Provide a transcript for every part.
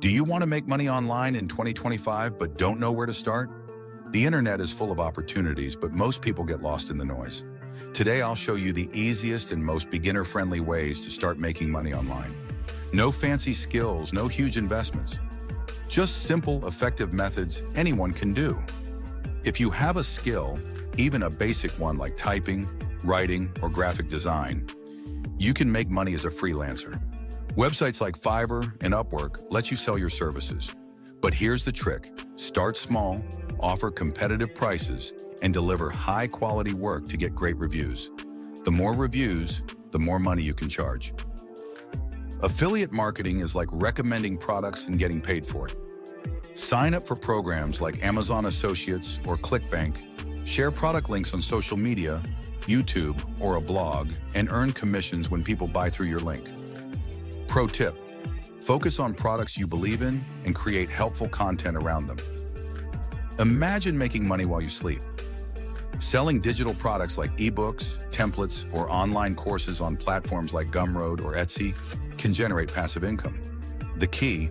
Do you want to make money online in 2025 but don't know where to start? The internet is full of opportunities, but most people get lost in the noise. Today, I'll show you the easiest and most beginner-friendly ways to start making money online. No fancy skills, no huge investments. Just simple, effective methods anyone can do. If you have a skill, even a basic one like typing, writing, or graphic design, you can make money as a freelancer. Websites like Fiverr and Upwork let you sell your services. But here's the trick. Start small, offer competitive prices, and deliver high-quality work to get great reviews. The more reviews, the more money you can charge. Affiliate marketing is like recommending products and getting paid for it. Sign up for programs like Amazon Associates or ClickBank, share product links on social media, YouTube, or a blog, and earn commissions when people buy through your link. Pro tip: focus on products you believe in and create helpful content around them. Imagine making money while you sleep. Selling digital products like ebooks, templates, or online courses on platforms like Gumroad or Etsy can generate passive income. The key: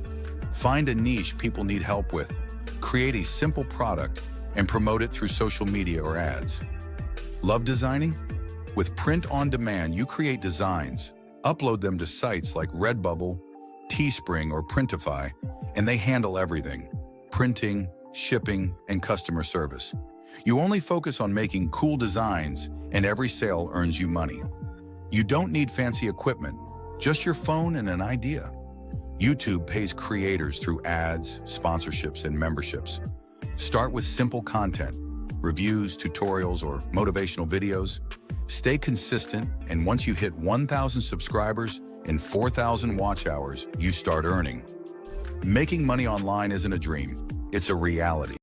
find a niche people need help with, create a simple product, and promote it through social media or ads. Love designing? With print on demand, you create designs, upload them to sites like Redbubble, Teespring, or Printify, and they handle everything: printing, shipping, and customer service. You only focus on making cool designs, and every sale earns you money. You don't need fancy equipment, just your phone and an idea. YouTube pays creators through ads, sponsorships, and memberships. Start with simple content, reviews, tutorials, or motivational videos. Stay consistent, and once you hit 1,000 subscribers and 4,000 watch hours, you start earning. Making money online isn't a dream, it's a reality.